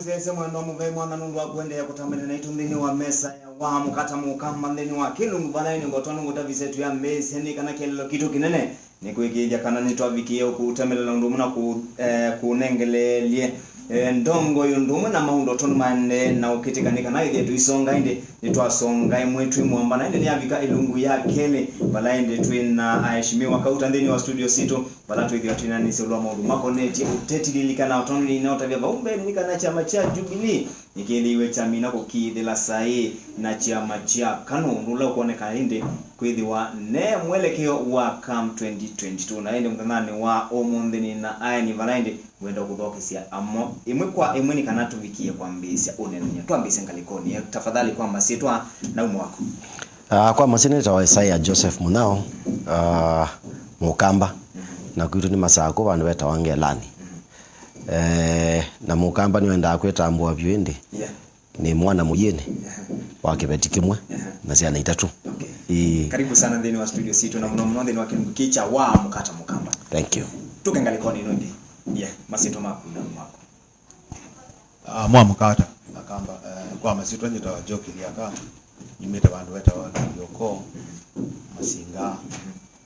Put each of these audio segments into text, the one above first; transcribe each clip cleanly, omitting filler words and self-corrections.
msese mwendo muve mwana nundu wakwende ya kutamene na itundini wa mesa ya wa mukata mukamba ndeni wa kilungu banaini ngotonu ngutavisetu ya mesi ni kana kelelo kitu kinene ni kuikidia kana nitwavikie kutemelela ndumu na kunengelelie ndongo yundumu na maundo tonu mande na ukitikanika na ile tuisonga inde nitwasonga imwetu mwamba na inde ni avika ilungu ya kele bala inde twina aheshimiwa kauta ndeni wa studio sito bala tuikiwa twina niselwa maudu makoneti uteti lilikana otonu linaotavya baumbe nikana chama cha Jubilee nikiliwe chamina kukidhila sahi na chama cha KANU ndula kuoneka inde kwithiwa ne mwelekeo wa CAM 2022 na inde mkanani wa omundhini na ayani valainde wenda kuthokisia amo imwe kwa imwe ni kana tuvikie kwa mbisia unenya twambise ngalikoni tafadhali kwa masitwa na umu wako kwa maseneta wa Isaiah Joseph Munao Mukamba na kwitu ni masako bandu beta wangelani na Mukamba ni wenda kwetambwa byende ni mwana mujene wa kibeti kimwe na ciana itatu. Karibu sana ndeni wa studio sito na mno ndeni wa kilungu kicha wa mukata Mukamba. Thank you. Tukengalikoni nondi masito makunda mwako mwa mukata akamba kwa masito nyita wa joki liaka imeta bandu weta wa yoko Masinga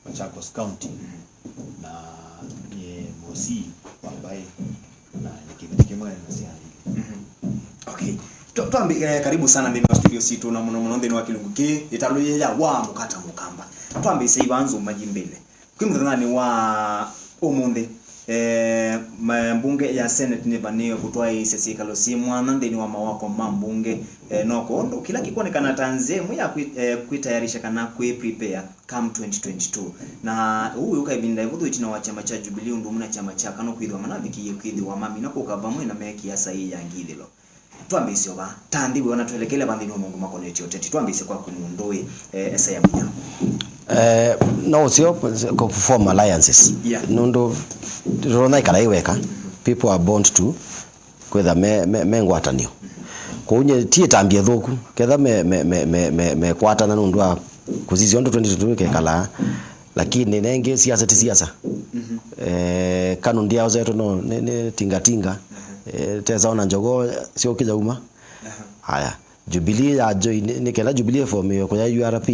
Machakos County na ye Mosi wambaye na nikibiti kimwe na ciana. Okay. Tuambi karibu sana ndeni wa studio sito na mno ndeni wa kilungu ki italuye ya wa mukata Mukamba. Tuambi seibanzo majimbele. Kwimudhani wa omunde mbunge ya Senate ni banio kutoa isesi kalosi mwana ndeni wa mawako mambunge noko ndo kila kikuonekana tanzemu ya kuitayarisha kana prepare CAM 2022 na huyu kaibinda hivyo itina wa chama cha Jubilee ndumu na chama cha KANU kwithwa manaviki kwithwa mami na kukavamwe na meki ya sahi ya ngithilo tuambise oba tandi we wanatuelekele bandini wa Mungu makoneti oteti tuambise kwa kumundoi esa ya mnyao no sio ko form alliances nundo rona ikaraiweka people are bound to kwetha me ngwatanio kunye tie tambie thuku ketha me kwatana nundu wa kuzizi ondo 2022 kekala lakini nenge siasa ti siasa KANU ndia zetu no ne tinga teza ona njogo sio kija uma haya Jubilee ajo ni kela Jubilee form yo kwa URP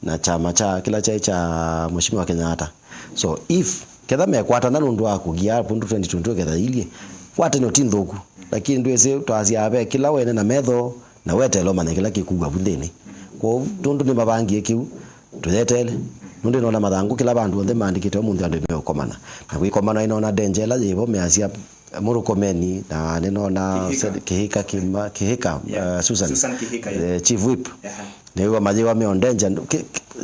na chama cha kila cha mheshimiwa Kenyatta so if ketha mekwatana nundu wa kugia pundu 2022 ketha ilie kwate no tindhuku lakini ndwese twazia abe kila wene na metho na wetelo mana kila kikuga bundeni kwa tundu ni mabangi kiu tuyetele nundu no na mathangu kila bandu onthe mandikite mundu andu mekomana na gwikomana ina denjela yibo measia murukomeni na neno na kihika Susan Kihika chief whip niwa majiwa meondenja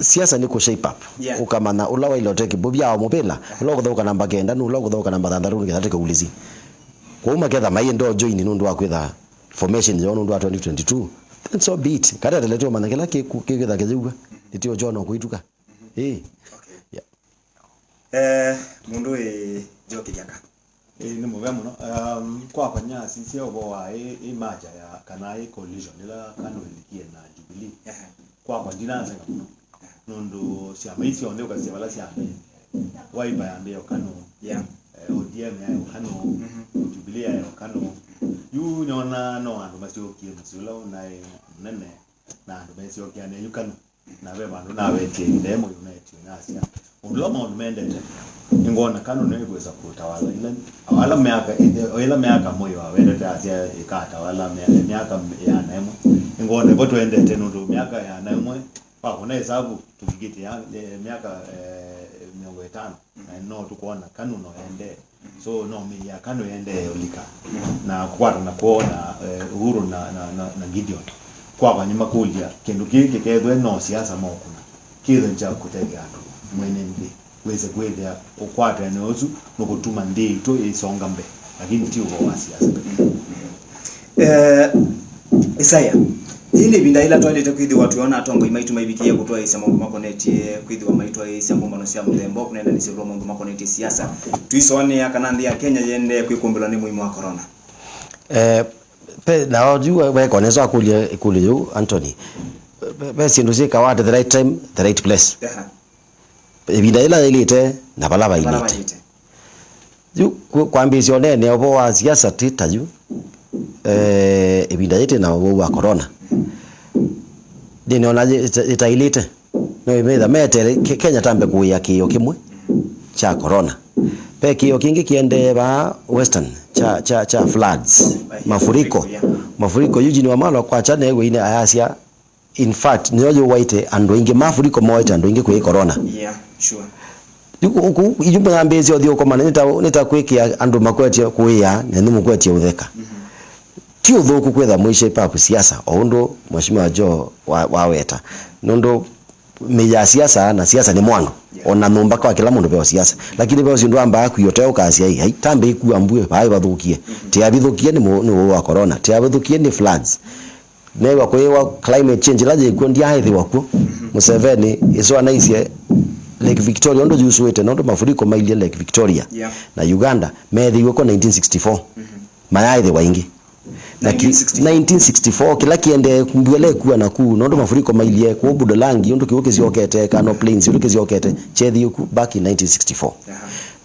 siasa ni ku shape up ukamana ulawa iloteki bubya mupila ulo kuthoka namba kenda nu ulo kuthoka namba 6 ngethateka ulizi kwa maketha mai ndo join nundu wa kwitha formation yo nundu wa 2022 then so beat kada teleto mana kila kiketha kejuga itio jono kuituka mundu joki jaka ni muga muno kwa kwanya sisi obo wa imaja ya kana coalition ila KANU ilikie na Jubilee kwa kwa ndinaanza muno nundu siama isi onde ukasema la siama waipa ya mbeo KANU ODM ya KANU Jubilee ya KANU yu nyona no andu masio kimusula na nene na andu masio kiane yu KANU na be bandu na wete ndemo unite na asia undloma undmendete ngona KANU ne kweza kutawala ila miaka moyo wawende asia ikata wala miaka ya nemo ngona boto endete nundu miaka ya nemo kwa kuna hesabu tukigiti ya miaka 5 na no tukuona KANU no ende so no mi ya KANU ende olika na kwata na kuona Uhuru na Gideon kwa nyuma kulia kindu kiki kedwe no siasa mokuna kile nja kutega atu mwenende weze kwethia ukwata nozu no kutuma ndi to isonga mbe lakini ti uwa siasa Isaiah ile binda ila toilet kwidhi watu yona atongo imaitu maibikie kutoa isa mundu makoneti kwidhi wa maitwa isa mbomano sia mudembo kunenda nisiro mundu makoneti siasa tuisone ya kanandi ya Kenya yende kwikumbula ni muhimu wa corona pe na wajua we konezo akuli yu Anthony pe sinduzi kawate the right time the right place binda ila ilite na balaba ilite yu kwambisio nene obo wa siasa tita yu ibinda yete na wa corona dino na itailite no imetha metere Kenya tambe kuya kiyo kimwe cha corona pe kiyo kingi kiende ba western cha floods mafuriko Eugene Wamalwa kwa chane ego ine ayasia. In fact niyo waite ando inge mafuriko moite ando inge kwa corona. Yeah, sure. Yuko ijumba ngambezi odio kwa maana nita kwekia ando makwete kuya na ndimu kwete utheka. Tio thoku kwetha mwishe papu siasa ondo mheshimiwa Jo waweta. Nondo meja siasa na siasa ni mwano. Ona nomba kwa kila mundu beo siasa. Lakini beo sindu amba akuyote ukasia hii tambe iku ambue bai bathukie. Te abithukie ni wa corona. Te abithukie ni floods. Newa kwa climate change laje ikundi haithi wako. Museveni iso anaisie Lake Victoria ndo jusuete ndo mafuriko maili Lake Victoria na Uganda methi wako 1964 mayaithi waingi na 1964 kila kiende kumbwele kuwa na ku ndo mafuriko maili kwa Budalangi ndo kiwoke ziokete Kano Plains ndo kiziokete chethi yuku back in 1964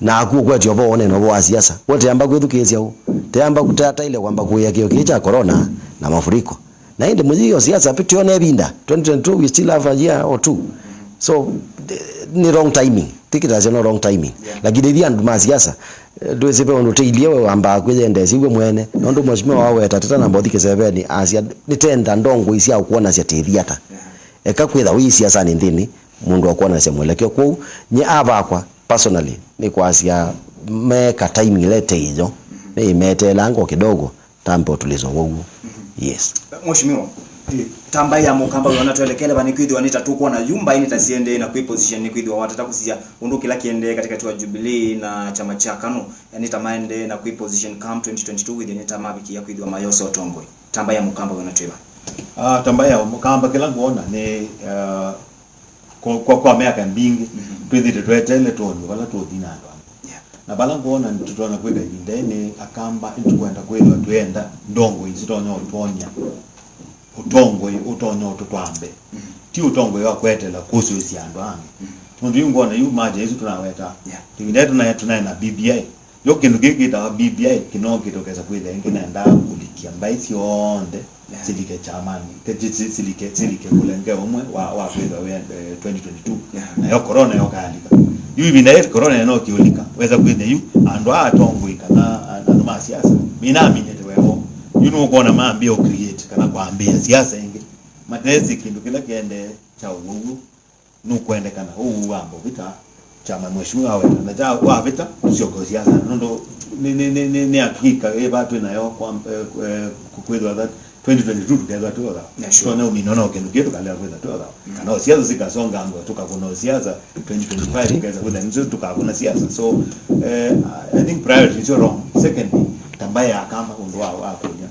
na ku kwa jobo one no wa siasa wote amba kwethukezia hu te amba kutata ile kwamba kuya kio kicha corona na mafuriko na inde muzio siasa pitione binda 2022 we still have a year or two. So ni wrong timing tikitaje no wrong timing lakini dia ndo siasa ndo sepe ono teiliwe amba kwende siwe mwene ndo mheshimiwa wawe tatata na mbodike seveni asia nitenda ndongo isia kuona sia tethiata eka kwetha wi siasa ni ndini mundu akuona sia mwelekeo kwa nye abakwa personally ni kwa asia meka timing lete hizo ni mete lango kidogo tambo tulizo wogu. Yes mheshimiwa tamba ya mukamba wana tuelekele bani kwithwa nitatukwa na yumba ini tasiende na kui position ni kwithwa watata kusia undu kila kiende katika tuwa Jubilee na chama cha KANU yani tamaende na kui position come 2022 with nita mabiki ya kwithwa Mayoso Otongwe tamba ya mukamba wana tuwa tamba ya mukamba kila nguona ni kwa miaka mbingi twithite twetele tonu wala tuodina ndo na balangu ona nitutona kwenda indene akamba intukwenda kwenda twenda ndongo izitonya utonya utongwe utonya utotwambe ti utongwe wakwetela kusu isiando ange mundu yungona yu maje izo tunaweta tingine tuna na BBI yokindu kikita BBI kinokitokeza kwenda nginaenda kulikia mbaisi onde silike chamani silike kulenge omwe wa kwenda 2022 na yo corona yo kalika yu bina corona no kiulika weza kwenda yu ando atongwe kana ando masiasa mina minyete weho yuno kuona maambia create kana kwambia siasa ingi matezi kindu kila kiende cha ugu nukwende kana ambo vita chama mheshimiwa wewe na ja wa vita sio kwa siasa ndo ni hakika batu nayo kwa kukwedwa that 2022 together to other so no minono kindu kitu kale kwenda to other kana siasa zikasonga ngo tukakuna siasa 2025 together with nzo tukakuna siasa so I think priority is wrong. Secondly tambaya akamba ndo wao akunya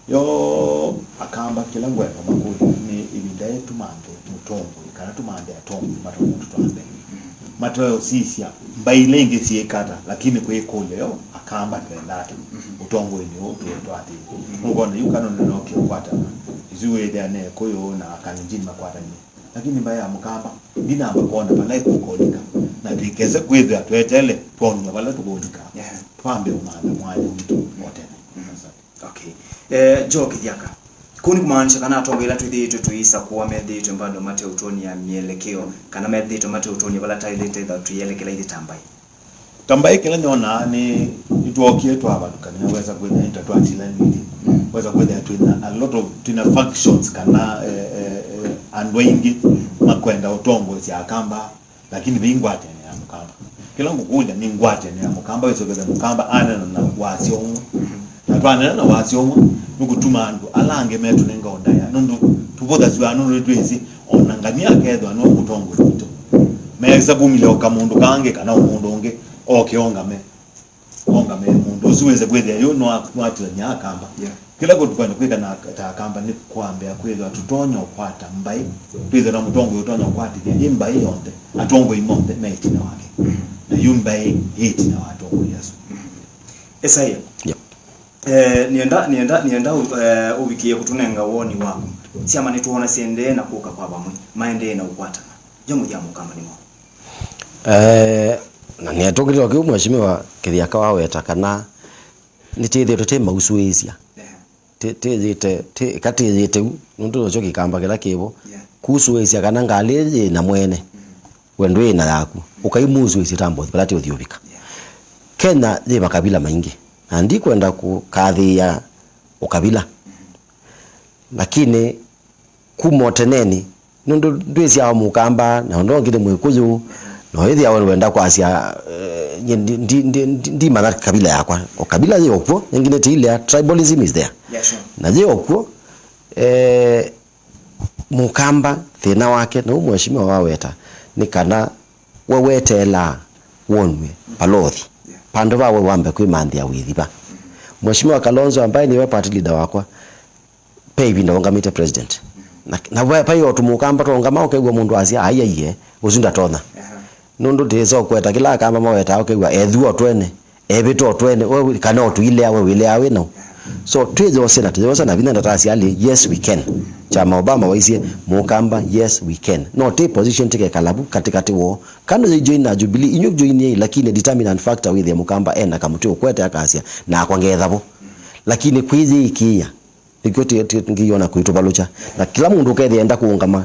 yo akamba kila ngweka makuli ni ibindaye tumande mutongo kana tumande atongo matongo tutwande matoyo sisia mbailenge siekata lakini kwe kule yo akamba twendate utongo ni twati ngona yukano no kwata izuwe dane koyo na kanjini makwata ni lakini mbaya mukamba dina ambakona pala kukolika na dikeze kweza twetele tonyo pala tukolika twambe umanda mwaje mtu wote. Okay. Jo kijaka. Kuni kumaanisha kana atongo ila twithito tuisa kuwa medhito mbado mate utoni ya mielekeo kana medhito mate utoni wala tailete that tuyelekela ile tambai kila nyona ni ituokie tu hapa tukani weza kwenda intertwatila nini weza kwenda twina a lot of twina functions kana andwengi makwenda utongo ya kamba lakini bingwate ni ya mkamba kila ngukuja ni ngwate ni ya mkamba wezo kwenda mkamba ana na wasio natwana na wasio nukutuma andu alange metu nenga ondaya nundu tuboda zwa nundu twezi onangania kedwa no mutongo lito meza bumile okamundu kange kana umundu onge ongame mundu zuweze kwenda yo no atwa nyakamba kila ko tukwana kwenda na takamba ni kwambia kwenda tutonyo kwata mbai tweze na mutongo utonyo kwati ya imbai yonde atongo imonde meti na wake na yumbai hiti na watongo Yesu Esaya nienda ubikiye kutunenga woni wako siama nituona siende na kuka kwa bamwe maende na ukwata jomo jamu kama nimo na ni atokirwa kwa mheshimiwa Kithia weta kana nitithio tete mausuisia katijite nundu nocho kikamba kila kibo kusuwesia kana ngali na mwene wendo ina yaku ukaimuzu isitambo balati uthiubika Kenya ni makabila maingi na ndi kwenda kukathia ukabila lakini kumoteneni nundu ndwezi ya mukamba na ndongire mwikuyu no hithi ya wenda kwasia ndi mana kabila yakwa ukabila yokwo nyingine ti ile tribalism is there na je okwo mukamba thina wake na umweshimiwa waweta ni kana wawetela wonwe palothi pando bawe wambe kwimanthia withiba Mheshimiwa Kalonzo ambaye niwe party leader wakwa peibi ndongamite president na wewe payo tumukamba tongama ukegwa mundu asia aiye uzinda tona nundu tezo kweta kila kamba maweta ukegwa ethuo twene ebito twene wewe kana otuile awe wile awe no so twezo senate na vina ndatasi ali yes we can chama Obama waisie mukamba yes we can no take position take kalabu katikati wo kana join na Jubilee inyo join ye lakini determinant factor with mukamba enda kamuti ukwete akasia na kwangethabo lakini kwizi ikia nikoti ngiona kuitubalucha na kila mundu kethienda kuungama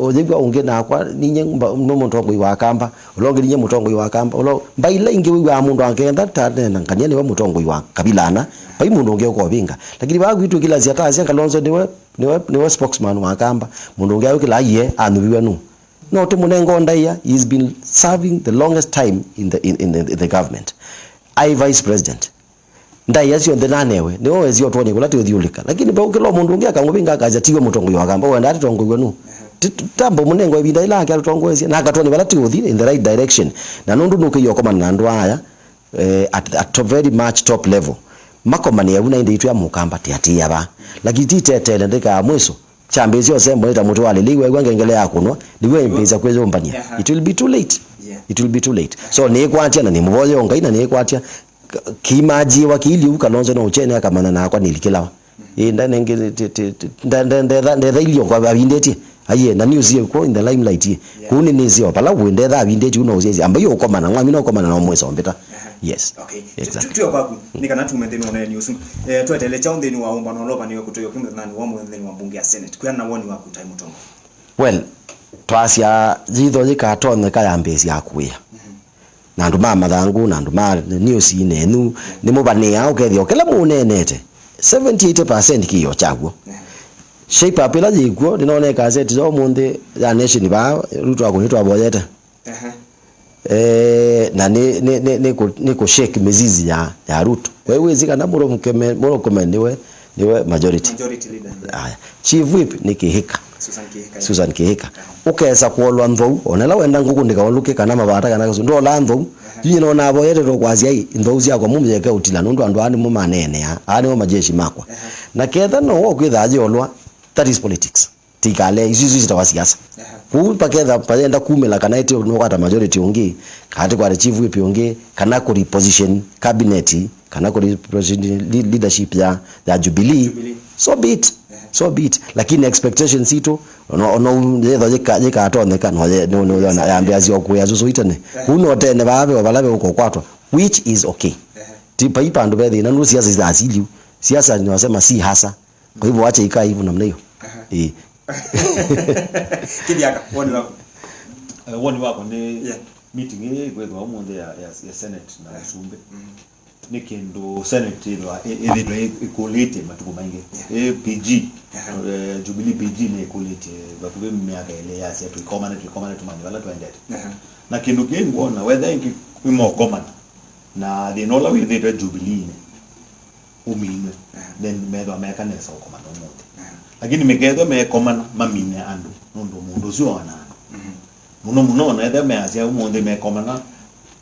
ojegwa unge na kwa ninye no mutongo wa kamba ulonge ninye mutongo wa kamba ulo mbaila ingi wa mundu angenda tane na kania ni wa mutongo wa kabilana bai mundu unge ko binga lakini bagwitu kila ziata asia Kalonzo niwe spokesman wa kamba mundu unge kila ye anubiwe nu no to munengo ndaya he's been serving the longest time in the government I vice president ndaya sio ndenanewe niwe wezio tone kulati uthiulika lakini ba ukilo mundu unge akangubinga akaja tiwe mutongo wa kamba wenda tongo nu tambo munengo ibinda ila akya tongwezia na akatoni balati uthi in the right direction na nundu nukiyo koma na ndu aya at very much top level makomani yabuna inde itu ya mukamba tiatia ba lakini titetele ndika mwiso chambezio sembo leta mutu wale liwe ngengele yakunwa liwe mpeza kwezo mbania it will be too late so ni kwatia na ni muboje ongaina ni kwatia kimaji wakili Kalonzo no uchene akamana na kwa nilikilawa ndanenge ndenda ilio kwa abindeti aye na news ye ko in the limelight ye kuni nizio pala wende tha abindeti uno uzezi ambayo ukomana ngwami no komana no mweso mbeta yes okay tuyo kwaku nikana tumendeni one news twetele chaundeni wa umba no loba niwe kutoyo kimthani wa mwendeni wa bunge ya senate kwana woni wa kutai mutongo well twasia zitho zikatone kaya mbesi yakuya na ndu mama thangu na ndu ma news inenu ni mubania ukethio kila munenete 70-80% kiyo chagwo shape up ila jigwo dinone gazeti zo munde ya nation ba Ruto akunitwa boyete na ni ko shake mizizi ya Ruto wewe zikana muro komeniwe niwe majority leader aya chief whip ni Kihika Susan Kihika ukesa kuolwa ndhou onela wenda nguku ndikaoluke kana mabata kana ndo la ndhou yinyi no na boyete ro kwazia ndhou cia kwa mumyeke utila nundu andu ani mumanene ya ani mo majeshi makwa na ketha no okwithaje olwa that is politics tikale isu zitawa siasa kupa ketha paenda kumela kana ite no kwata majority ungi kati kwa chief whip ungi kana ku reposition cabinet kana ku reposition leadership ya Jubilee so beat lakini expectations sito no yetho jika atoneka no yambia zio kuya zuzu itene kuno tene babe balabe uko kwatwa which is okay tipa ipandu bethe na no siasa za asili siasa ni wasema si hasa kwa hivyo acha ikaa hivyo namna hiyo kidiaka woni wako ni meeting ile kwetwa umunde ya senate na usumbe ni kendo senate ilo ilo equality matuko maingi PG Jubilee PG ni equality bakube miaka ile ya sia tuikomana tumani wala tuendete na kendo keni kuona whether inki mo common na the nola with the Jubilee umine then medo America ne sa common omote lakini megedo me common mamine andu ndo mundu sio wana muno na ede me asia umonde me common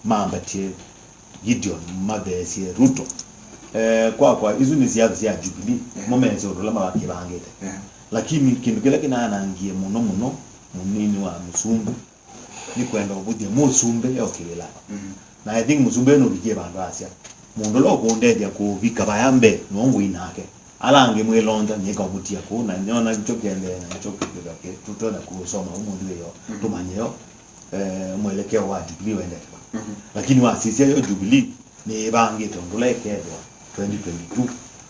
mambatie Gideon Magesi Ruto kwa izu ni siasa ya Jubilee momenzi odola mabaki bangete lakini kindu kile kinaanangie muno munini wa Musumbe ni kwenda obudie Musumbe yokilela na I think Musumbe no bigie bandu asia mundu lo kundedia ku bika bayambe nongo inake alange mwelonda nyeka obutia ku na nyona chokende na chokende ke tutona kusoma umundu yo tumanyeyo mwelekeo wa Jubilee wende lakini wa sisi yo Jubilee ni bangi tondole kedwa 2022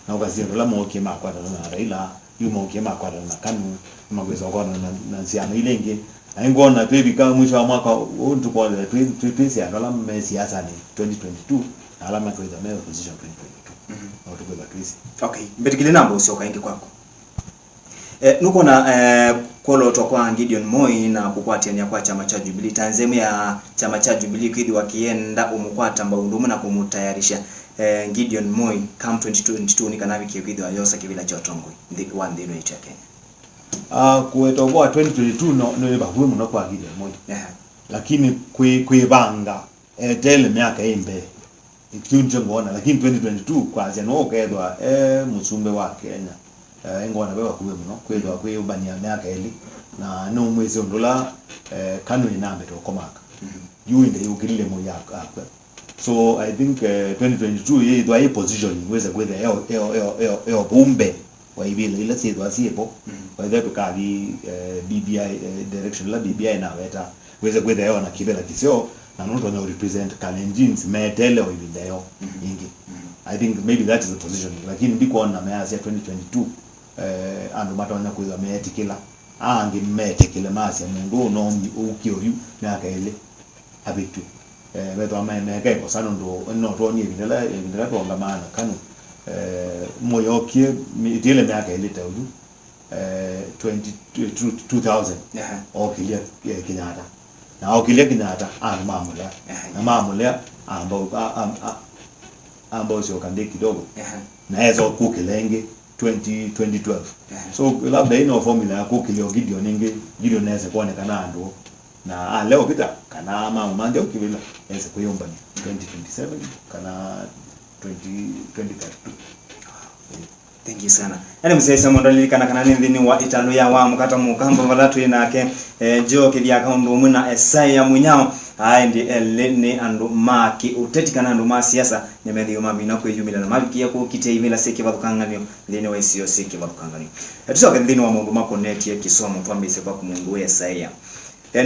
na ukaziro la moke makwata na Raila yumoke makwata na KANU magwezo kwa na siasa ile ingi ngona pebi kama mwisho wa mwaka untu kwa twisi ala siasa ni 2022 alama kwa the position 2022 na utuko za twisi. Okay, mbetikile nambo usio kaingi kwako. Nuko na kolo tokwa Gideon Moi na kukwatiania kwa chama cha Jubilee Tanzania chama cha Jubilee kidi wakienda umukwata mbaundumu na kumutayarisha Gideon Moi come 2022 ni kanabi kidi wayosa kibila cha Tongwe one day no chake. Kuetoboa 2022 no bakwe muno kwa Gideon Moi. Lakini kuibanga tele miaka imbe ikiunje ngona lakini 2022 kwa zeno kedwa musumbe wa Kenya ngona beba kuwe muno kwedwa kwe ubania miaka eli na no mwezi ondola KANU inambe to komaka yuinde yukilile mo yakwa. So I think 2022 ye dwa position weza kweda eo bumbe wa ibile ile si dwa siepo kwa hivyo tukavi BBI direction la BBI na weta weza kweda eo na kibela kisio na noto na represent Kalenjins metele o ibile eo ingi. I think maybe that is the position lakini ndiko na measia 2022 ando matona kuza metikila angi metikile masi mundu no ukioyu miaka ile abitu beto amene kwa sana ndo no toni ibindela to ngamana KANU moyokie mitile miaka ile tawdu 2000 okilia Kenyatta na okilia Kenyatta mamula na mamula ambao sio kande kidogo na hizo kukilenge 2012 so labda ino formula ya kukilio Gideon nese kuonekana ndo na leo pita kana manje ukivila nese kuyomba 2027 kana 2032. Thank you sana. Msese mondali kana nini wa Italo ya wa mukata mukamba valatu inake jo kidi akaundu muna Esaya Munyao ndi elene andu maki utetikana andu ma siasa nyemedhiyo mabina ko yumila na mabiki yako kite imila seke badukanganyo ndine wa sio seke badukanganyo tusoke ndine wa mundu mako net ya kisomo twambise kwa kumundu Esaya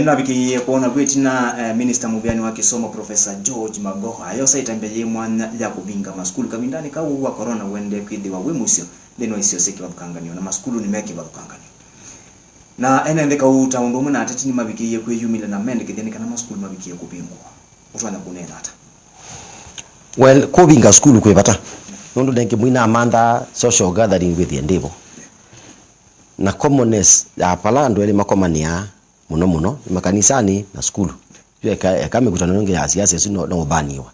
nabiki kuona gwetina minister mubyani wa kisomo Professor George Magoha yosa itambeye mwana ya kubinga maskulu kamindani ka uwa corona wende kwidi wa wimusio ndino isio seke badukanganyo na maskulu ni meke badukanganyo na ene ka utaundu muna atati ni mabiki ye kweyumila na mende kideni kana maskulu mabiki ye kubingwa utwana kunena hata well kubinga skulu kwebata nundu denke mwina amanda social gathering with ndebo na commonness ya palando ile makomania muno makanisani na skulu kama mikutano nyingi ya siasa sino no baniwa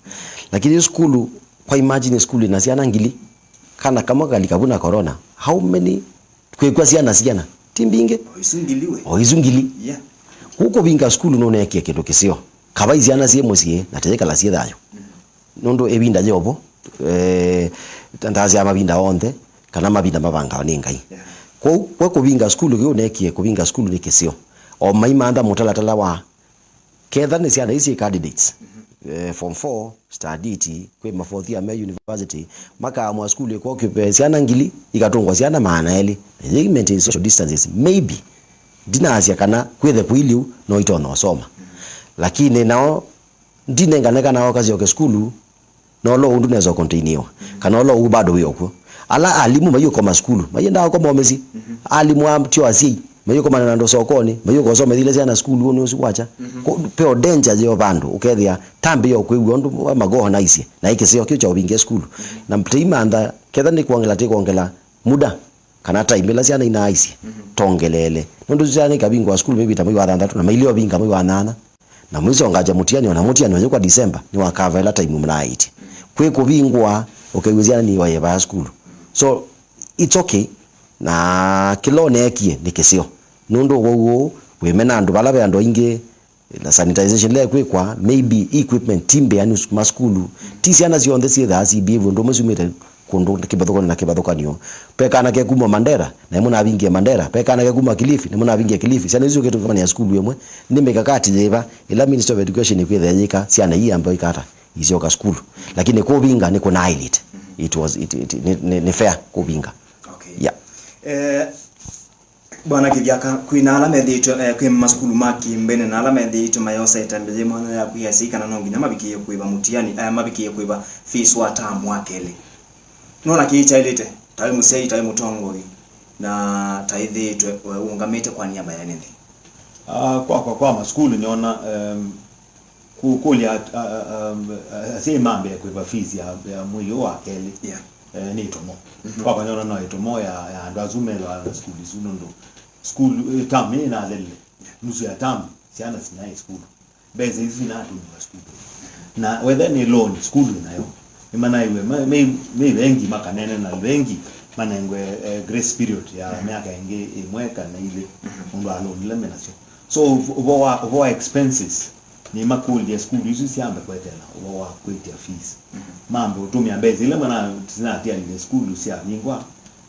lakini skulu kwa imagine skulu inasiana ngili kana kama galikabuna corona how many kwa siana timbinge oizungili yeah huko binga skulu no nekie kindu kisio kabaizi ana sie musie nateka la sie dayo nondo ebinda jobo tandazi amabinda onde kana mabinda mabanga oningai kwa kubinga skulu gyo nekie kubinga skulu ni kisio o maimanda mutalatala wa ketha ni ciana ici candidates form 4 study kwe mafothi ya university maka mwa skulu kwa kipe ciana ngili ikatungwa ciana maana eli maintain social distances maybe dinasia kana kwethe kuiliu no itono soma lakini nao ndinenganeka nao kazi yoke skulu no lo undu nezo continue kana lo ubado yoko ala alimu mayo kwa skulu mayenda kwa momezi alimu amtio asi mayo kwa nando sokoni mayo kwa soma zile zana skulu no usikwacha peo danger je bandu ukethia tambi yo kwewe ndu Magoha na isi na ikisio kyo cha ubinge skulu na mtaimanda ketha ni kuongela muda kana time la ciana ina isi tongelele nundu ciana ikabingwa skulu maybe tamu wa 3 na mailio binga mu wa 8 na mwizo ngaja mutiani na mutiani wa kwa December ni wa cover la time mnaiti kwe kubingwa ukeguzia ni wa yeba skulu so it's okay na kilone ekie nikisio nundu wowo wemena andu balabe ando inge na sanitization le kwa maybe equipment timbe yani maskulu tisi ana zionde sie da CBV ndo musumite kundu na kibadhukanio peka na ke kuma Mandera na muna abingia Mandera peka na ke kuma Kilifi na muna abingia Kilifi sana hizo kitu kama ya skulu yemwe ni mikakati jeba ila Ministry of Education ikwetheka siana hii ambayo ikata hizo ka skulu lakini kubinga ni kuna elite it was ni fair kubinga okay yeah bwana kivyaka kuina alama edito kwe maskulu maki mbene na alama edito mayosa itambije mwana ya kuyasika na nongi nyama bikiye kuiba mutiani mabiki kuiba fees wa tamu wakele nona kiichailite tawe musei tawe mutongo na taithi ungamite kwa niaba ya nini? Kwa maskulu niona kulia si mambe kwa fees ya mwiyo wa keli ni tomo kwa niona no tomo ya ndazumelo na skulu sunundo skulu tamu na lele nusu ya tamu siana sinai skulu beze hizi na tu wa skulu na whether ni loan skulu nayo imana iwe me wengi makanene na wengi manengwe grace period ya miaka inge imweka na ile ndo loan ile menasio so over expenses ni makuli ya skulu hizo siambe kwa tena over kwetia fees mambo utumia mbezi ile maana tinatia ile skulu sia nyingwa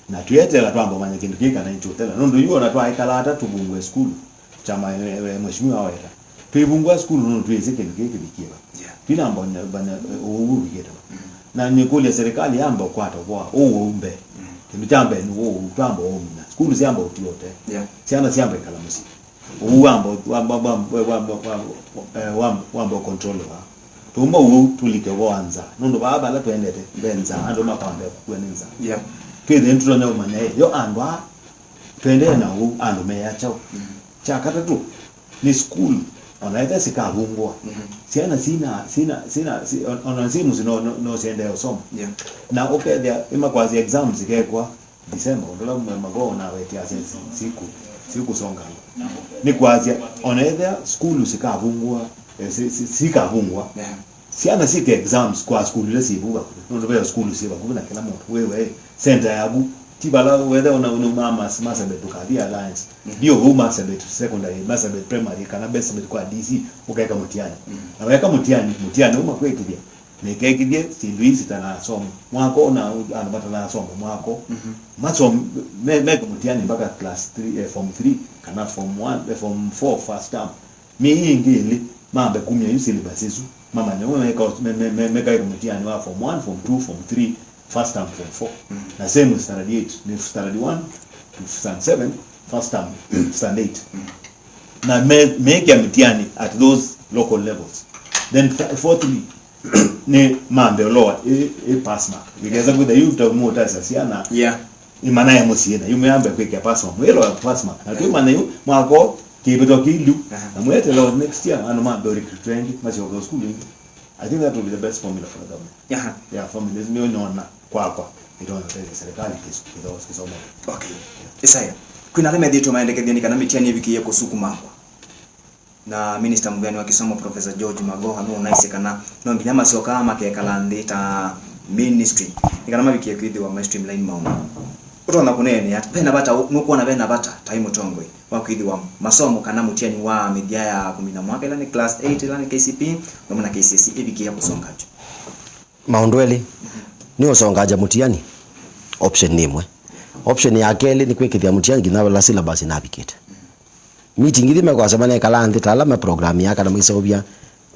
na tuyetela twambo manye kindu kika na nchotela ndo yuo na twa ikalata tubungwe skulu chama mheshimiwa waweta tubungwa skulu ndo tuweze kindu kika bikiwa pina mbona bana uwu bigeta na nikuli serikali yamba kwata kwa umbe kindu chambe ni twambo omna skulu siamba utiote siana siamba kalamusi uambo wambo control wa tumo tulike wanza ndo baba la twendete benza ando mapambe kwenenza kile ntro na umanya yo andwa twende na ando meacha chakata tu ni school onaita sikavungwa siana sina ona simu no siende osoma na okay there ima kwazi exams ikekwa December ndola mago na wetia siku songa ni kwazi onaita school sikavungwa sikavungwa siana sike exams kwa school ile sibuga ndo baya school siba kuna kila mtu wewe center yabu tibala whether una mama Marsabit tukadia alliance ndio Marsabit secondary Marsabit primary kana best kwa DC ukaeka mtiani na weka mtiani uma kwetu dia nekekidie sindu hizi tana somo mwako na anapata na somo mwako masomo meka mtiani mpaka class 3 form 3 kana form 1 form 4 first term mi ngili mambe kumya yusi libasizu mama nyo meka mtiani wa form 1 form 2 form 3 first term form 4 na same standard 8 ni standard 1 to standard 7 first term standard 8 na make mtiani at those local levels then fourthly ni mambe lower pass mark because with the youth of more siana imana ya mosiena yumeambe kweke pass mark mwelo pass mark na tu yu mwako kibeto kilu na mwete lo next year ano mambe recruit macho go school. I think that will be the best formula for the government. Yeah, formula is no nona kwa ito na serikali kisomo. Okay. Isaya kuna reme dito maende kidini kana mitiani wiki yako sukuma na minister mgani wa kisomo Professor George Magoha no nice kana no nginyama soka ama ke kalandita ministry nikana wiki yako idi wa my streamline maungu utona kunene atapenda bata nuko na bena bata time tongwe wakwidi wa masomo kana mutiani wa media ya 10 mwaka ila ni class 8 ila ni KCP na mna KCSE ibiki ya kusongaje maundweli ni osongaje mutiani option nimwe option ya keli ni kwikithia mutiani gina la syllabus na bikete meeting ile kwa sababu kala andi talama program ya kana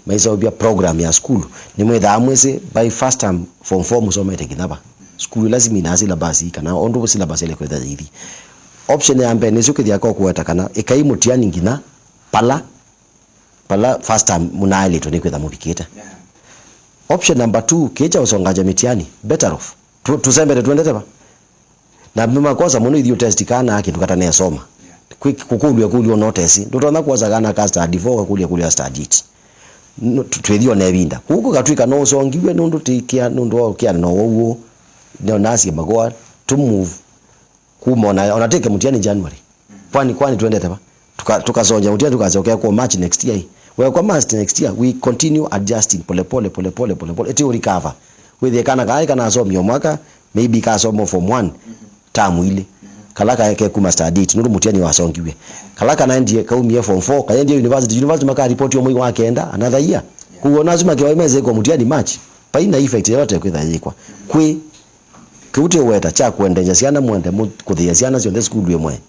maisobia program ya school ni mwetha amwese by first term form 4 musomete kinaba school lazima ina syllabus kana ondo syllabus ile kwetha hivi option ya mbele nisukithia kwa kuweta kana ikai mutiani ngina pala first time munaili to nikwetha mubikita option number 2 kecha usongaja mitiani better off tusembere tuendete ba na mima kosa muno idio test kana kitu kata ne soma kukulwa notice ndotona kuza kana ka study 4 kulia study 8 twedio nebinda kuko katwika no songiwe nundu tikia nundu kia no wo ndio nasi magoa to move kumona onateke mutiani January kwani tuendete ba tukasonja mutiani tukazokea kwa March next year we kwa March next year we continue adjusting pole eti recover with kana kana asomyo mwaka maybe ka somo form 1 tamu ile kalaka yake kuma study 8 nuru mutiani wasongiwe kalaka na ndiye kaumie form 4 kaende university maka report yo mwezi wake enda another year kuona lazima kwa imeze kwa mutiani March paina effect yote kwithayikwa kwi kuute weta cha kuendeja siana mwende kuthia siana cionde school yemwe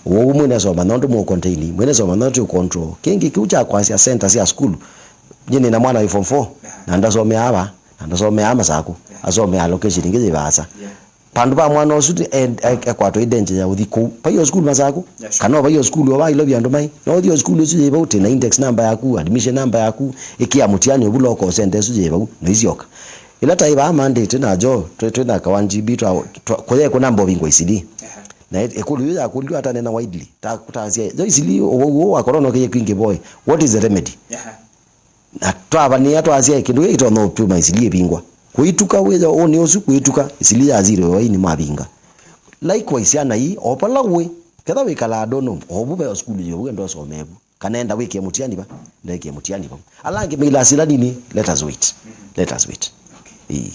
uwo mwene soma nondo mo contain mwene soma nondo control kingi kiucha kwa sia center sia school nyine na mwana form 4 na ndasomea ama sako asome allocation ngize basa pandu ba mwana osuti ekwato idenje ya uthiko pa yo school masako kana ba yo school oba ilo byando mai no yo school suje ba uti na index number yaku admission number yaku ikia mutiani obulo ko center suje ba no izioka ila taiba mandate na jo twena ka 1GB kwa kuna mbo bingwa ICD na ekulu ya kulu hata nena widely ta kutasia jo ICD wo akorono ke kwinge boy what is the remedy na twaba ni ato asia kindu gito no tuma ICD bingwa kuituka weza oni osu kuituka ICD ya zero wa ini mabinga likewise yana hii opala we kada we kala dono obube school yo ndo so mebu kanenda wiki mutiani ba ndeke mutiani ba alange mila siladini let us wait okay.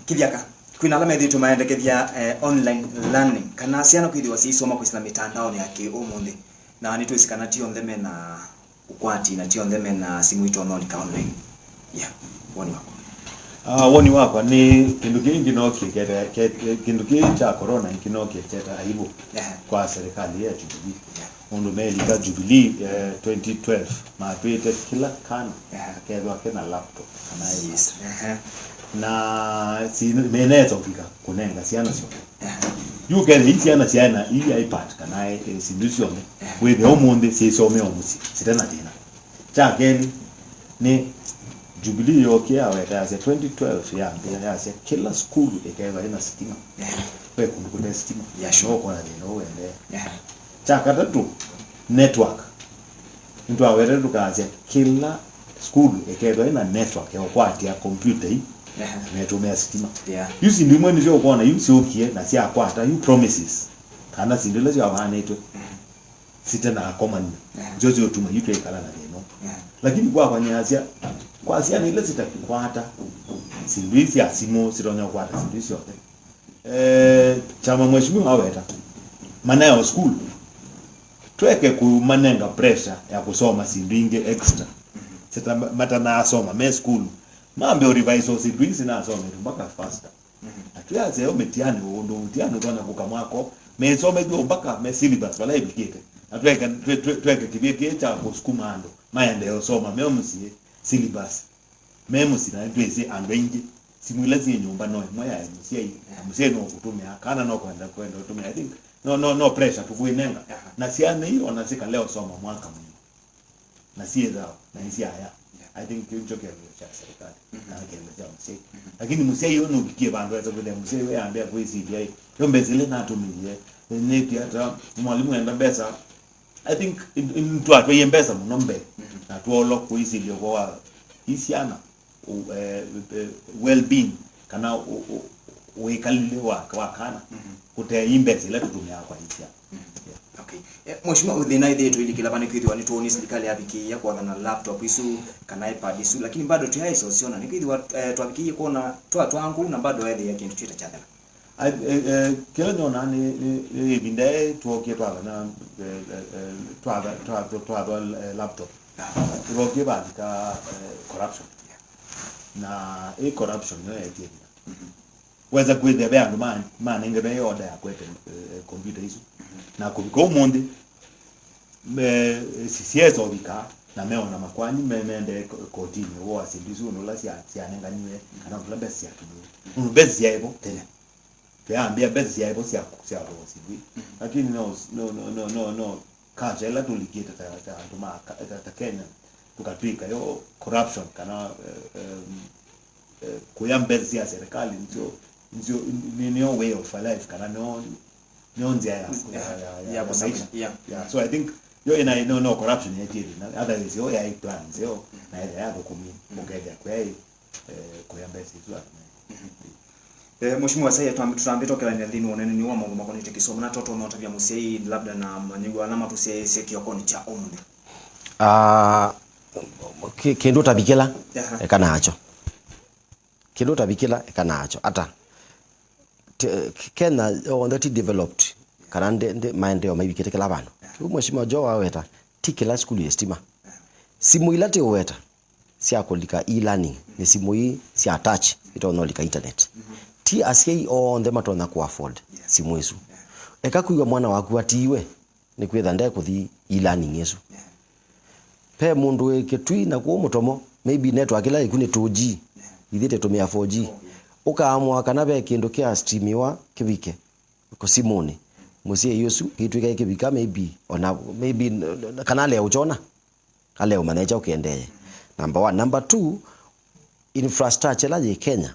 Kivyaka kwina alama yetu maendekethia online learning kana siana kwithiwa sisoma kwa mitandao ni yake umundi na nitu isikana tio ndeme na ukwati na tio ndeme na simu ito no nika online woni wako woni wako ni kindu kingi no kigere kindu kingi cha corona kino kicheta aibu kwa serikali ya Jubilee undu meli ka Jubilee 2012 mapete kila kana kedwa kena laptop kana yes na si menezo kika kunenga siana sio you get it siana hii iPad kana solution with the omunde si some omusi sitana tena cha geni ni Jubilee yoke aweta ya 2012 ya kila school ikawa ina stima wewe kuna stima ya show kwa nini uende cha katatu network ndio aweta tukaanza kila school ikawa ina network ya kwati ya computer hii netumia stima yusi ndimwe ndio kuona yusi okie na si akwata you promises kana sindele ya bana eto sitana command jojo tuma yuke kala na neno lakini kwa nyasia kwa sia ni ile sitakwata sindisi asimo sironya kwata sindisi yote chama mheshimiwa aweta maana ya school tweke ku manenga pressure ya kusoma sindinge extra sita matana asoma me school mambe revise osibisi na asome mpaka faster atuyaze yo metiani ndo metiani ndo kukamwako me some jo mpaka me syllabus wala ibikete tweke kibeke cha kusukuma ando maende osoma me omusie syllabus me musina twese andenje simulazi nyumba no moya musie no kutumia kana no kwenda kutumia I think no pressure tukuinenga na siane hiyo wanasika leo soma mwaka mwingi na sie zao na hisi haya I think kincho kero cha serikali na kero cha msee lakini msee hiyo no bikie bandu za kule msee wewe ambia kwa CDI yo mbezele na atumilie ne hata mwalimu anaenda pesa I think in tu atwe yembesa munombe na tuolo kwa CDI kwa isiana well being kana uikalile wa kana kute imbezi ile tutumia kwa hisia okay mheshimiwa udhina idhe tu ili kila bani kwithiwa ni tuoni serikali yabikia kwa na laptop isu kana iPad isu lakini bado tu haiso siona ni kwithiwa twabikie kuona twangu na bado ile yake kitu cha chadela kila nyona ni binde tuokie twa na twa laptop tuokie bali ka corruption na corruption no yake weza kwethe bandu man ingebe order ya kwete computer hizo na kubiko monde sisiezo bika na meona makwanyi memende kotini wo asindizu no la sianenganywe kana kulamba siatu bezi yaibo tena ambia bezi yaibo siatu sibi lakini no kaje la tulikita tuma ta Kenya tukapika yo corruption kana kuyambezi ya serikali ndio ni way of life kana no nzia ya so I think yo ina no corruption yet na otherwise yo ya plans yo na ile yako kumi mongeza kwa kuyambezi tu mheshimiwa sasa tutambe tokela ni ndini onene ni wa mambo makoni tekisoma na toto no tabia musei labda na manyigo alama tu sie kiokoni cha omde kendo tabikela ekana acho kendo tabikela ekana acho ata Kenya on that developed karande maendeleo maibikete kala bano mheshimiwa jo aweta tikela school estima simu ilate oweta si akolika e-learning ni simu hii si attach ito no lika internet ti asiei on them atona ku afford simu isu ekakuiwa mwana waku atiwe ni kwetha ndeke kuthi e-learning yesu pe mundu eketui na ku mutomo maybe network ila ikuni 2G ithite tumia 4G ukaamwa kana be kindu kia streamiwa kibike ko simoni musie yosu kitwika kibika maybe ona maybe kana leo uchona leo manager ukiendeye number 1 number 2 infrastructure la je Kenya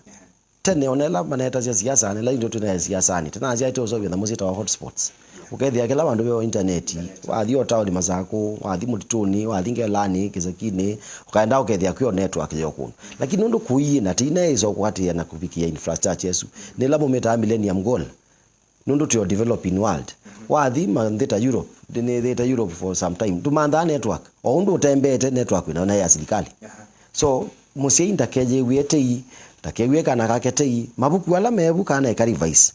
tene onela maneta cia siasa ni la ndio tuna siasa ni tena cia tozo na muzita wa hotspots ukethia kila bandu be internet wathi o town mazako wathi mutituni wathi ngelani kizakini ukaenda ukethia kwa network yoku lakini ndo kuyi na tina hizo kwati na kupikia infrastructure yesu ni labo meta millennium goal ndo to developing world wathi mandeta Europe ni theta Europe for some time tumanda network o ndo tembete network na ya serikali so musiinda keje wietei takewe kana kaketei mabuku ala mebu kana ekarivise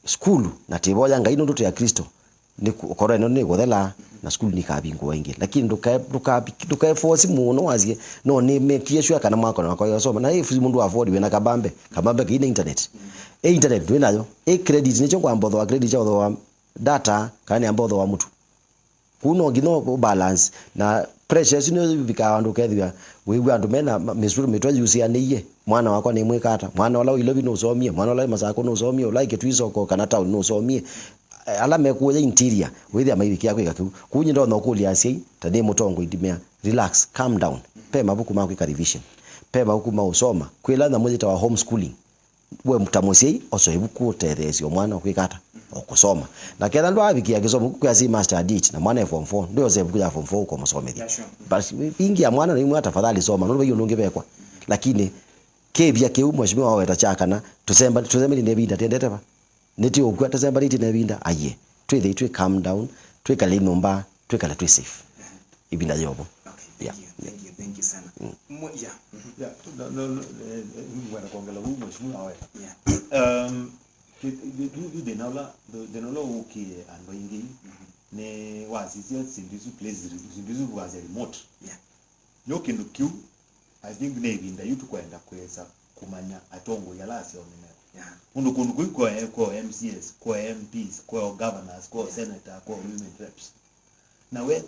school na tiboya ngai ndo ya Kristo ni korwa no ni gothela na school ni kabingo wengi lakini duka force muno wazie no ni mekie shwa kana mwako na kwa yosoma na if mundu afford we na kabambe kine internet internet we nayo credit nicho kwa mbodho wa credit cho wa data kana mbodho wa mtu kuno gino balance na pressure sino bika andu kethia wewe andu mena misuru mitwa yusia niye mwana wako ni mwikata mwana wala ilobi no somie mwana wala masako no somie like twisoko kana town no somie ala mekuya interior wewe amaibikia kwika kunyi ndo no kulia sei tade mutongo idimea relax calm down pema buku mako ka revision pema buku ma usoma kwela na mojita wa homeschooling we mutamusi oso ibuku teresi omwana kwikata okusoma na kenda ndo abikia kisomo kwa si master ditch na mwana form 4 ndio zebu ya form 4 uko msomedi basi ingi ya mwana ni mwa tafadhali soma ndio hiyo ndonge bekwa lakini kebya ke umwashimiwa wawe tachakana tusemba ni binda tendete ba neti okwa tusemba liti ne binda aye twe calm down twe kali nomba twe kala twe safe ibinda yobo thank you sana no ngwana kuongela umwashimiwa wawe de no lo uki ando ingi ne wazizia sindizu place sindizu bwaza remote yoke no kiu I think maybe nda yutu kwenda kweza kumanya atongo yalasi onene undu kundu kwa MCS kwa MPs kwa governors kwa senator kwa women reps na wewe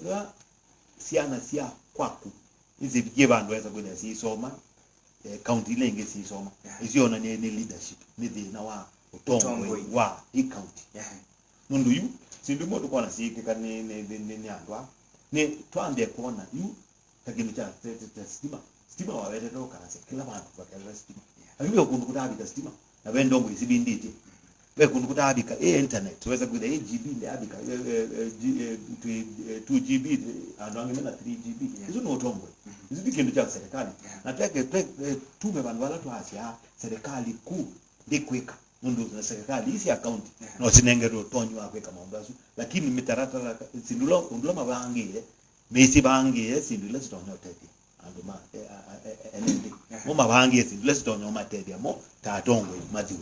siana sia kwaku izi biye bandu weza kwenda si soma county lenge si soma iziona ni leadership ni na wa utongo wa i county mundu yu sindu moto kwa na sike kane ne andwa ne twambe kuona yu takini cha stima wawete toka na kila bantu bakala stima aliyo kundu kutabika stima na wendongo isibinditi we kundu kutabika internet weza kuida GB ndi abika 2GB andwange na 3GB izo no tongo izo dikindu cha serikali na teke tume bantu wala tuhasia serikali ku dikweka mundu na serikali isi account no sinengero tonyo akweka maombasu lakini mitarata sindulo undulo mabangie mesi bangie sindulo sitonyo tete anduma enendi mo mabangie sindulo sitonyo matedia mo tatongwe matiwe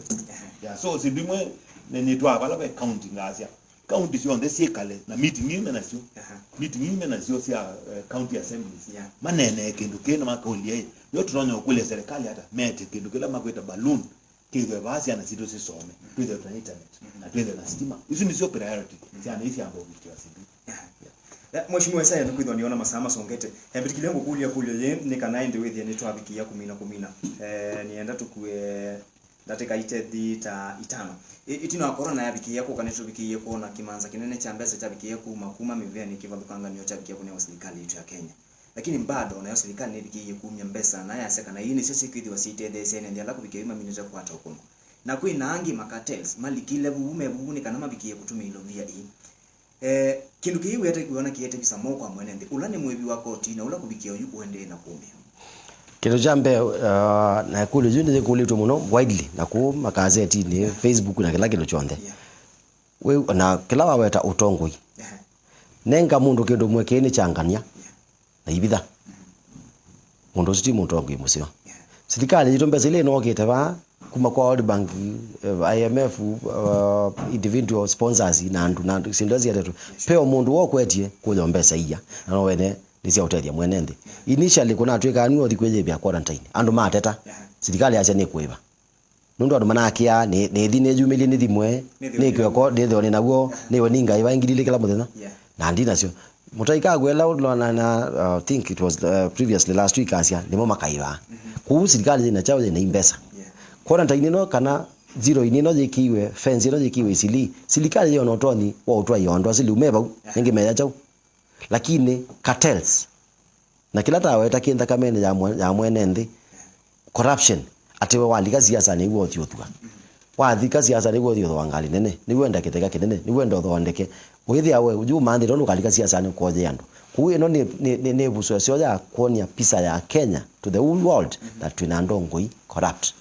ya so sindimwe nenitwa bala be counting asia county sio on sikale na meeting ime na sio sia county assemblies manene kindu kena makolie yo turonyo kule serikali hata mete kindu kila makweta balloon kiwe basi ana sito sisome tuwe na internet na tuwe na stima hizo ni sio priority sana hizi ambapo vitu asibi Mheshimiwa Saya ndugu niona masama songete mbitikilengo kulia ye ni kanaende wethi ni twabikia 10 nienda tukue ndateka ite ta itano itino akora na yabikia ko kaneto bikia ko na kimanza kinene cha mbese cha bikia ko makuma mivea ni kivandukanga niyo cha bikia ko ne serikali yetu ya Kenya lakini bado na serikali ne bikia ko mbesa na ya seka na yini sisi kwidi wasite desene ndia la kubikia ima mineza kwa hata huko na kui naangi makatels malikile buume buuni kana mabikia kutumia ilo via kindu kiwe hata kuona kiete bisa moko amwenende ulane mwebi wako tina ula kubikia yuko ende na kume kitu jambe na kule juni kule tu muno widely na ku makazeti ni Facebook na kila kitu chonde we na kila waweta utongoi nenga mundu kindu mwekeni changanya na ibitha mundu siti mutongoi musio serikali jitombe zile no kitaba kuma kwa World Bank IMF individual sponsors na andu sindozi yetu peo mundu wokwetie kuyombesa iya no wene nisia utedia mwenende initially kuna atweka anu thikweje bya quarantine andu mateta serikali acha ni kweba nundu andu manakia ni thine jumili ni thimwe ni kweko ndetho ni naguo ni woninga ibaingirile kila muthenya na ndina cio mutaika gwela na think it was previously last week asia limo makaiwa ku serikali ina chao ni mbesa quarantine no kana zero inino jikiwe fence ino jikiwe serikali yo notoni wa utwa yondo asili umeba ningi meya chao lakini cartels na kila tawe takinda kamene ya mwenende corruption ati we walika siasa ni wo thiothwa wathika siasa ni wo thiotho wangali nene ni wenda kitega kinene ni wenda thondeke withia we uju mandi ndo kalika siasa ni koje andu kuwe no ni buso sio ya kuonia pisa ya Kenya to the whole world that twina ndongoi corrupt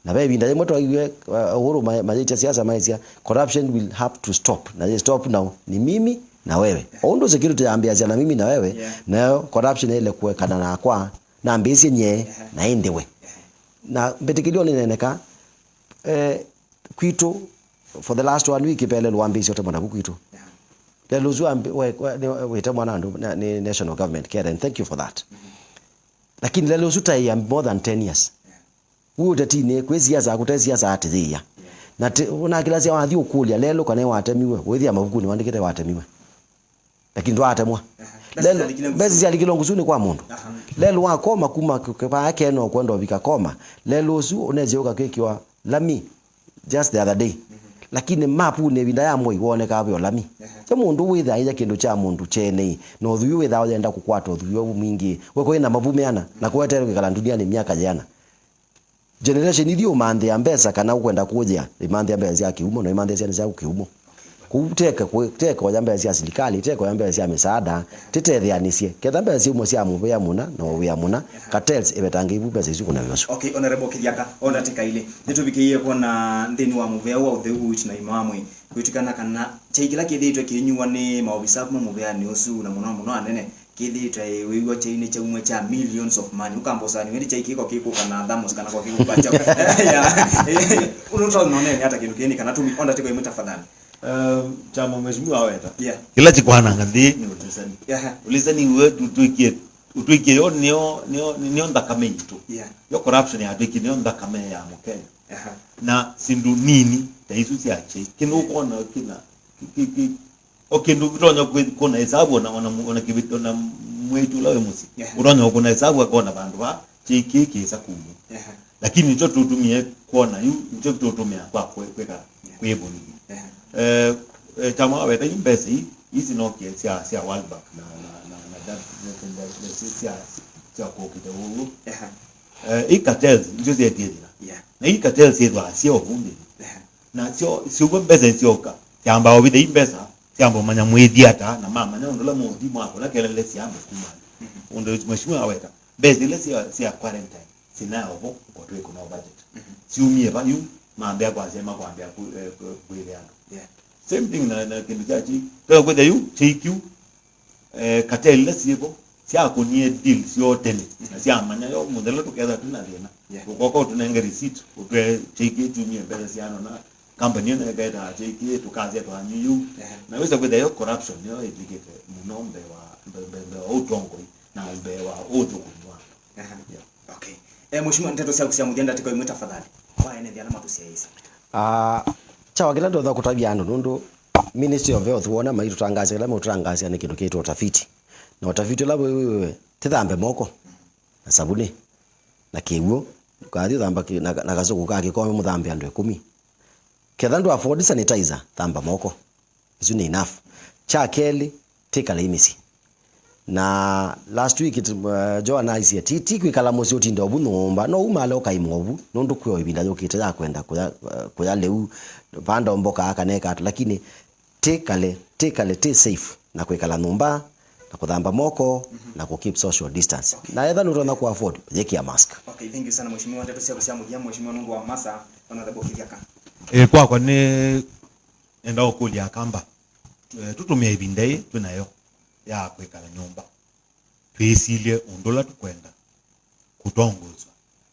na wewe binda yemo to iwe uhuru majecha siasa maisia corruption will have to stop na stop now ni mimi na wewe ondo security ambia na mimi na wewe na corruption ile kuwekana na kwa na ambisi nye na endewe na betikilio nineneka kwito for the last 1 week pele luambisi yote mwana kwito lelo zuambi we tamwana ndo ni national government care and thank you for that lakini lelo zuta ya more than 10 years utatine kwezi yaza kutezi yaza atithia na una kilasi ya wathi ukulia lelo kana watemiwe wethi amabuku ni wandikite watemiwe lakini ndo atemwa lelo bezi ya likilonguzuni kwa mundu lelo wakoma kuma kwa yake no kwenda bika koma lelo zu uneze ukakekiwa lami just the other day lakini mapu ne binda ya moi wone ka byo lami cha mundu witha ija kindu cha mundu chene no thuyu witha enda kukwata thuyu mwingi weko ina mavumeana na kwetera kikala duniani miaka jana generation ilio mande ya mbesa kana kwenda kuja imande ya mbesa ya kiumo na imande ya za kiumo kuteka kwa mbesa ya serikali teka ya mbesa ya misaada tetethanisie ketha mbesa umo cia mu ya muna no ya muna cartels ebetangi bu mbesa isu kuna yoso. Okay, honorable Kidiaka ona teka ile nitubikiye kona ndini wa muvea wa utheu uchi na imamwe kwitikana kana chaikila kithitwe kinyuwa ni maobisa kuma muvea ni usu na muno anene kithitwe wiwa chaine cha umwe cha millions of money ukambosani wendi chaikiko kiko kana thamos kana kwa kiko pacha ya unoto none hata kindu kini kana tumi onda teko imuta fadhali chama mheshimiwa weta kila chikwana ngathi ulizani wewe tuikie yo nio ndakame yitu yo corruption ya twiki nio ndakame ya Mkenya na sindu nini taisu siache kinu kona kina okindu bitonyo kuna hesabu na kibito na mwetu lawe musi uronyo kuna hesabu akona bandu ba chiki kisa kumu lakini nicho tutumie kuona yu nicho tutumia kwa kweka kweboni chama weta imbesa hizi no kia sia World Bank na sia kokite huu cartels ndio zietina na hii cartels yetu sio hundi na sio mbesa sio ka yamba obide imbesa siambo manya mwedi ata na mama na ndola mwedi mwako na kelele siambo kumani undo mheshimiwa weta bezi ile sia quarantine sina obo kwa tu kuna budget siumie ba yu maambia kwa sema kwambia kuileana same thing na kindu chachi kwa kwenda yu TQ cartel ile sibo sia kunie deal sio tele na sia manya yo mudelo together tunalena ukoko tunenge receipt utwe TQ tumie pesa siano na company na gaita JK tukaze to anyu na weza kwenda yo corruption yo ejikete munombe wa utongo na mbe wa uto kunwa. Okay, mheshimiwa nteto sia kusia mugenda tiko imwe tafadhali kwa ene dia na matusia hizi chawa kila ndo kutabia ando ndo Ministry of Health wona mai tutangaze kama utangaze ni kindu kitu utafiti na utafiti labo wewe tithambe moko na sabuni na kiwo kathi thamba na kazuku kake kwa muthambe andu 10 ketha ndu afford sanitizer thamba moko isu ni enough cha keli tika limisi na last week Joanna isia titi kwikala musi utinda obu nomba no umale okaimo obu nondu kyo ibinda yokite ya kwenda kuya leu panda mboka akaneka lakini take safe na kwikala nomba na kuthamba moko na ku keep social distance na etha nuru na ku afford yeki ya mask. Okay, thank you sana mheshimiwa nteto sia kusia mujia mheshimiwa Mungu wa Masa honorable Kidiaka kwa ni enda okulia kamba tutumia ibindei tunayo ya kwekala nyumba twisilie undola tukwenda kutongozwa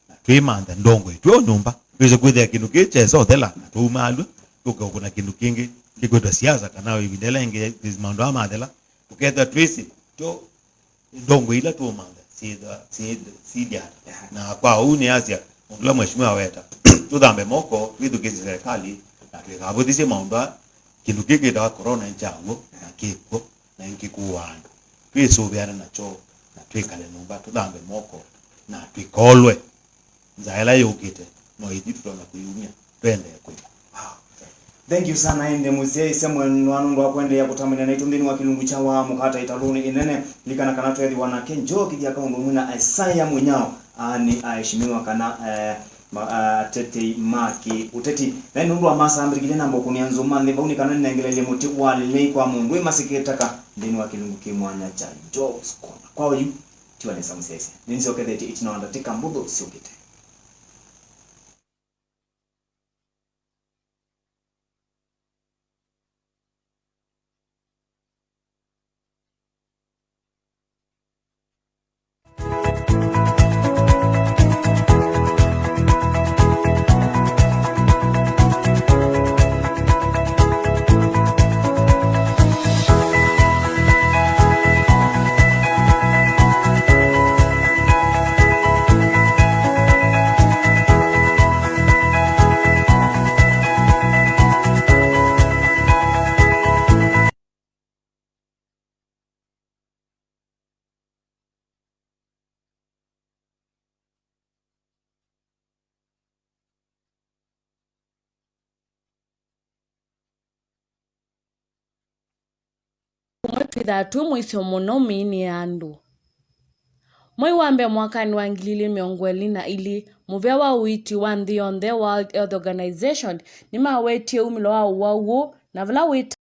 na twimanda ndongo itwe nyumba tweze kwethia kindu kichezo thela tumalwe tukakuna kindu kingi kikwenda siasa kana ibindela inge izimando amathela tuketha twisi to ndongo ila tumanda sidia na kwa uni asia undola mheshimiwa weta tuthambe moko twithukize serikali na twikabuthisie maunda kindu kiki da corona nchago na kiko na nkikuwana twisubiana nacho na twikale nyumba tuthambe moko na twikolwe nzaela yukite no ithi tutona kuyumia twende kwe. Thank you sana ende musie semwe nwanundu akwende ya kutamanya na itundini wa kilungu chawa mukata italuni inene likana kana twethi wana Kenjo Kidiaka undu mwina Isaiah Munyao ani aheshimiwa kana tete maki uteti na nundu wa masa ambirikile nambo kunianzo mande bauni kana nengelele muti wale nei kwa mundu emasiketaka ndini wa kilungu kimwanya cha jobs kwa uyu tiwale samusese nini sokete itinonda tika mbudo siokete. Twithatu mwisho muno miini ya andu mwai wambe mwakani wa 2022 muvea wa uiti wa nthi yonthe World Health Organization nimawetie umilo wa uwau na vala wita